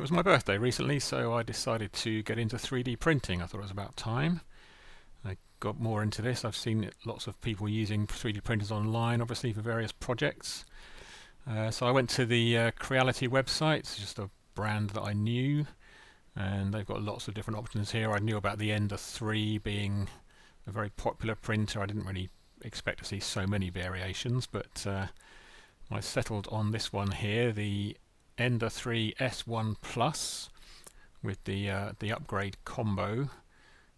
was my birthday recently, so I decided to get into 3D printing. I thought it was about time. I got more into this. I've seen lots of people using 3D printers online, obviously for various projects. So I went to the Creality website. It's just a brand that I knew, and they've got lots of different options here. I knew about the Ender-3 being a very popular printer. I didn't really expect to see so many variations, but I settled on this one here, the Ender-3 S1 Plus, with the upgrade combo,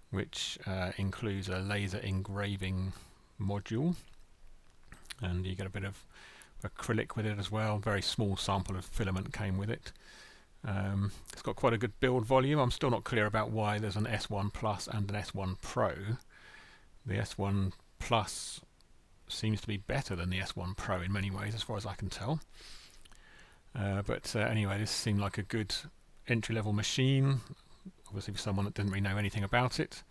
which includes a laser engraving module, and you get a bit of acrylic with it as well. Very small sample of filament came with it. It's got quite a good build volume. I'm still not clear about why there's an S1 Plus and an S1 Pro. The S1 Plus seems to be better than the S1 Pro in many ways, as far as I can tell. But anyway, this seemed like a good entry-level machine. Obviously, for someone that didn't really know anything about it,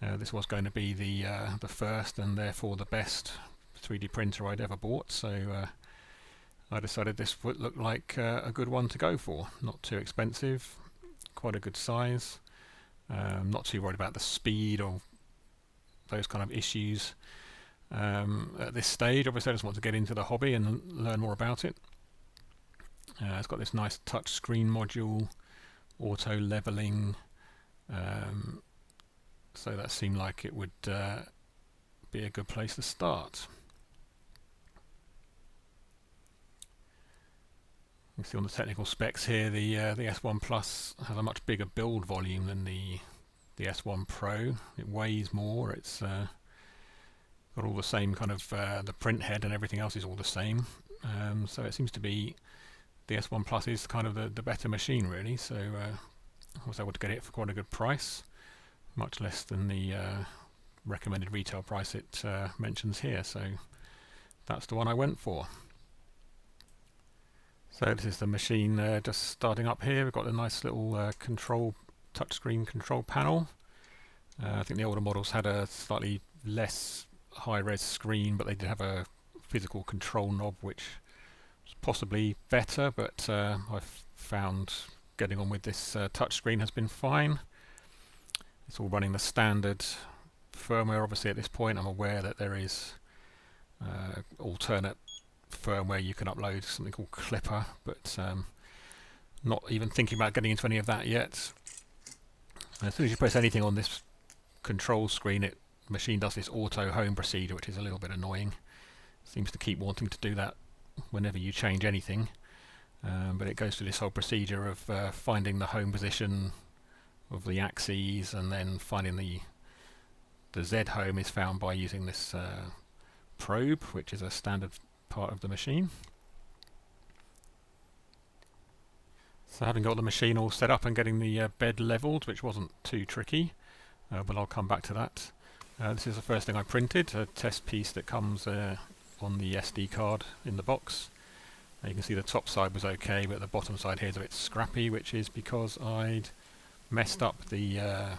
this was going to be the first and therefore the best 3D printer I'd ever bought. So I decided this would look like a good one to go for. Not too expensive, quite a good size. Not too worried about the speed or those kind of issues. At this stage, obviously I just want to get into the hobby and learn more about it. It's got this nice touch screen module, auto leveling, so that seemed like it would be a good place to start. You can see on the technical specs here, the S1 Plus has a much bigger build volume than the S1 Pro. It weighs more. It's got all the same kind of the print head and everything else is all the same. So it seems to be the S1 Plus is kind of the better machine, really. So I was able to get it for quite a good price, much less than the recommended retail price it mentions here. So that's the one I went for. So this is the machine just starting up here. We've got a nice little touchscreen control panel. I think the older models had a slightly less high-res screen, but they did have a physical control knob, which was possibly better, but I've found getting on with this touchscreen has been fine. It's all running the standard firmware. Obviously at this point I'm aware that there is alternate firmware you can upload, something called Clipper, but not even thinking about getting into any of that yet. As soon as you press anything on this control screen, the machine does this auto home procedure, which is a little bit annoying. Seems to keep wanting to do that whenever you change anything, but it goes through this whole procedure of finding the home position of the axes, and then finding the Z home is found by using this probe, which is a standard part of the machine. So having got the machine all set up and getting the bed leveled, which wasn't too tricky, but I'll come back to that. This is the first thing I printed, a test piece that comes on the SD card in the box. You can see the top side was okay, but the bottom side here is a bit scrappy, which is because I'd messed up the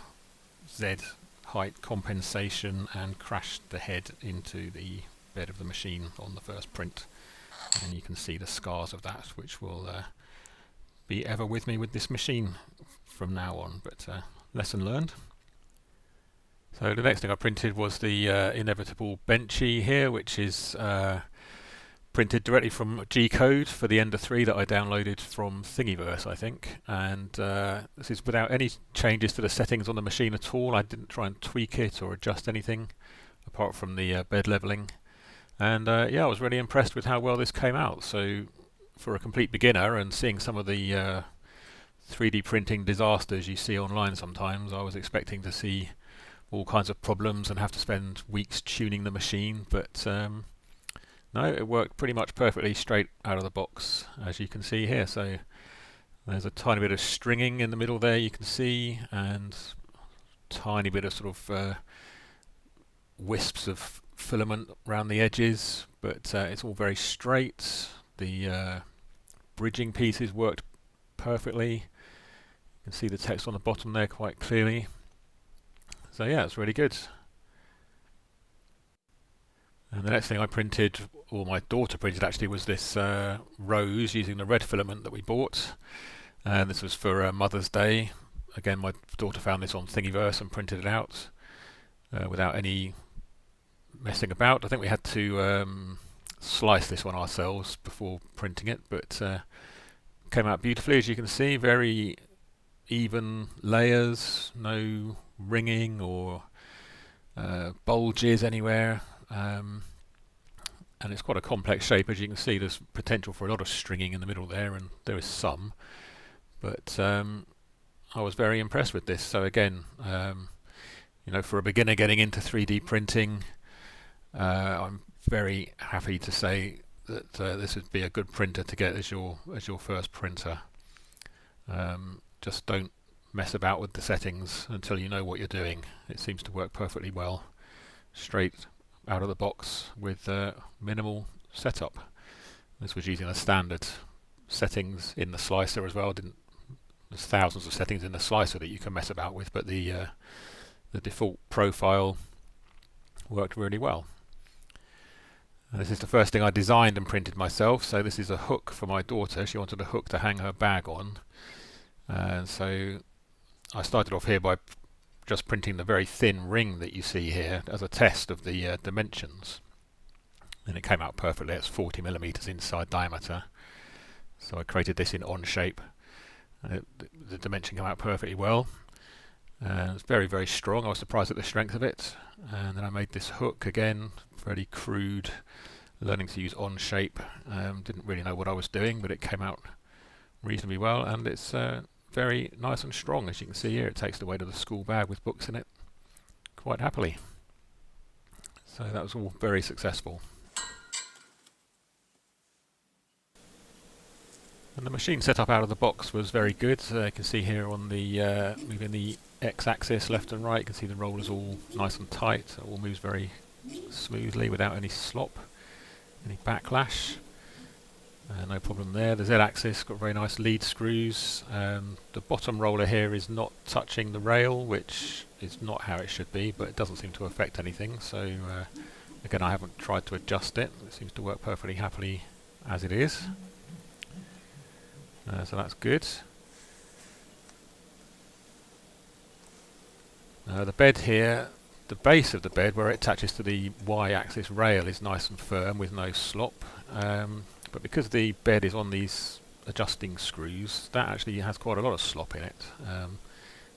Z height compensation and crashed the head into the bed of the machine on the first print, and you can see the scars of that, which will be ever with me with this machine from now on, but lesson learned. So the next thing I printed was the inevitable benchy here, which is printed directly from G-code for the Ender-3 that I downloaded from Thingiverse, I think, and this is without any changes to the settings on the machine at all. I didn't try and tweak it or adjust anything apart from the bed leveling. And yeah, I was really impressed with how well this came out. So for a complete beginner, and seeing some of the 3D printing disasters you see online sometimes, I was expecting to see all kinds of problems and have to spend weeks tuning the machine, but no, it worked pretty much perfectly straight out of the box, as you can see here. So there's a tiny bit of stringing in the middle there, you can see, and tiny bit of sort of wisps of filament around the edges, but it's all very straight. The bridging pieces worked perfectly. You can see the text on the bottom there quite clearly. So yeah, it's really good. And the next thing I printed, or my daughter printed actually, was this rose using the red filament that we bought. And this was for Mother's Day. Again, my daughter found this on Thingiverse and printed it out without any messing about. I think we had to slice this one ourselves before printing it, but came out beautifully, as you can see. Very even layers, no ringing or bulges anywhere, and it's quite a complex shape. As you can see, there's potential for a lot of stringing in the middle there, and there is some, but I was very impressed with this. So again, for a beginner getting into 3D printing, I'm very happy to say that this would be a good printer to get as your first printer. Just don't mess about with the settings until you know what you're doing. It seems to work perfectly well, straight out of the box with minimal setup. This was using the standard settings in the slicer as well. There's thousands of settings in the slicer that you can mess about with, but the default profile worked really well. And this is the first thing I designed and printed myself. So this is a hook for my daughter. She wanted a hook to hang her bag on, and so I started off here by just printing the very thin ring that you see here as a test of the dimensions, and it came out perfectly. It's 40mm inside diameter, so I created this in Onshape. The dimension came out perfectly well. It's very, very strong. I was surprised at the strength of it. And then I made this hook again, very crude, learning to use Onshape. Didn't really know what I was doing, but it came out reasonably well, and it's very nice and strong. As you can see here, it takes it away to the school bag with books in it quite happily. So that was all very successful. And the machine setup out of the box was very good. You can see here on the moving the x-axis left and right, you can see the rollers all nice and tight. It all moves very smoothly without any slop, any backlash. No problem there. The z-axis got very nice lead screws. The bottom roller here is not touching the rail, which is not how it should be, but it doesn't seem to affect anything. So again, I haven't tried to adjust it. It seems to work perfectly happily as it is. So that's good. The bed here, the base of the bed where it attaches to the y-axis rail is nice and firm with no slop. But because the bed is on these adjusting screws, that actually has quite a lot of slop in it.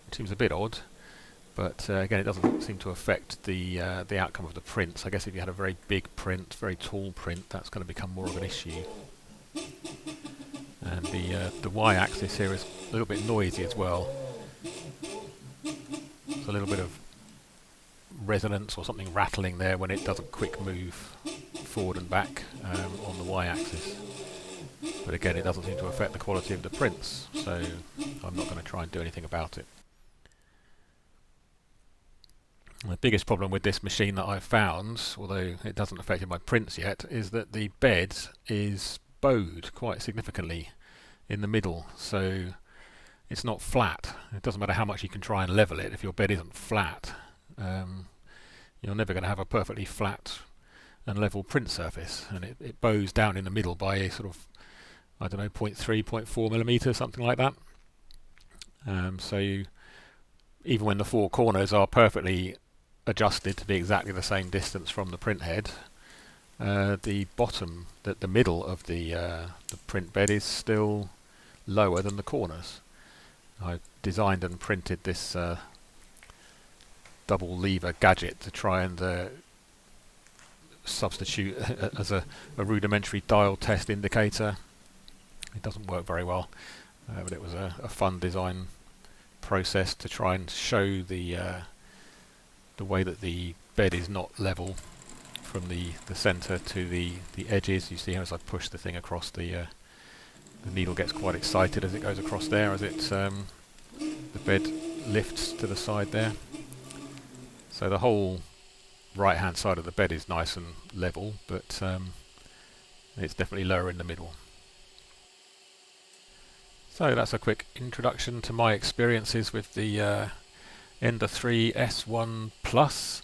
It seems a bit odd, but again, it doesn't seem to affect the outcome of the print. So I guess if you had a very big print, very tall print, that's going to become more of an issue. And the y-axis here is a little bit noisy as well. There's a little bit of resonance or something rattling there when it does a quick move forward and back on the y-axis. But again, it doesn't seem to affect the quality of the prints, so I'm not going to try and do anything about it. The biggest problem with this machine that I've found, although it doesn't affect my prints yet, is that the bed is bowed quite significantly in the middle, so it's not flat. It doesn't matter how much you can try and level it. If your bed isn't flat, you're never going to have a perfectly flat and level print surface, and it bows down in the middle by a sort of, I don't know, 0.3, 0.4mm, something like that. So even when the four corners are perfectly adjusted to be exactly the same distance from the print head, the bottom, the middle of the print bed is still lower than the corners. I designed and printed this double lever gadget to try and substitute as a rudimentary dial test indicator. It doesn't work very well, but it was a fun design process to try and show the way that the bed is not level from the centre to the edges. You see here as I push the thing across, the needle gets quite excited as it goes across there, as it the bed lifts to the side there. So the whole right hand side of the bed is nice and level, but it's definitely lower in the middle. So that's a quick introduction to my experiences with the Ender-3 S1 Plus.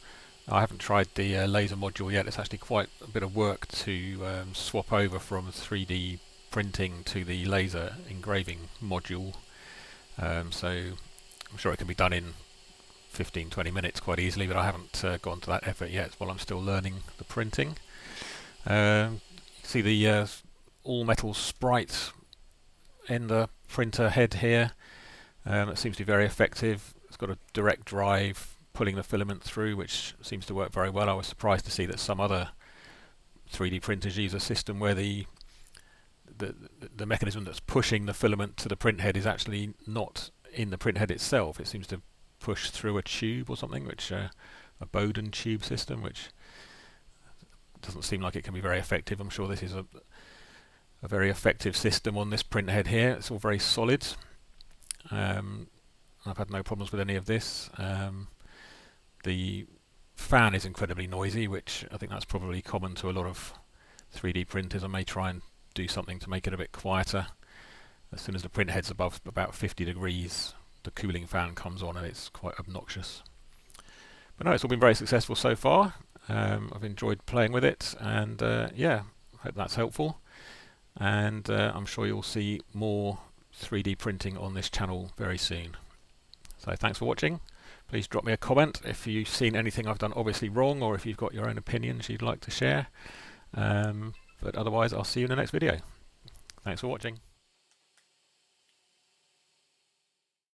I haven't tried the laser module yet. It's actually quite a bit of work to swap over from 3D printing to the laser engraving module, so I'm sure it can be done in 15-20 minutes quite easily, but I haven't gone to that effort yet while I'm still learning the printing. You see the all metal sprite Ender printer head here. It seems to be very effective. It's got a direct drive pulling the filament through, which seems to work very well. I was surprised to see that some other 3D printers use a system where the mechanism that's pushing the filament to the print head is actually not in the print head itself. It seems to push through a tube or something, which a Bowden tube system, which doesn't seem like it can be very effective. I'm sure this is a very effective system on this print head here. It's all very solid. I've had no problems with any of this. The fan is incredibly noisy, which I think that's probably common to a lot of 3D printers. I may try and do something to make it a bit quieter. As soon as the print head's above about 50 degrees, the cooling fan comes on and it's quite obnoxious. But no, it's all been very successful so far. I've enjoyed playing with it, and yeah, hope that's helpful. And I'm sure you'll see more 3D printing on this channel very soon. So thanks for watching. Please drop me a comment if you've seen anything I've done obviously wrong, or if you've got your own opinions you'd like to share. But otherwise, I'll see you in the next video. Thanks for watching.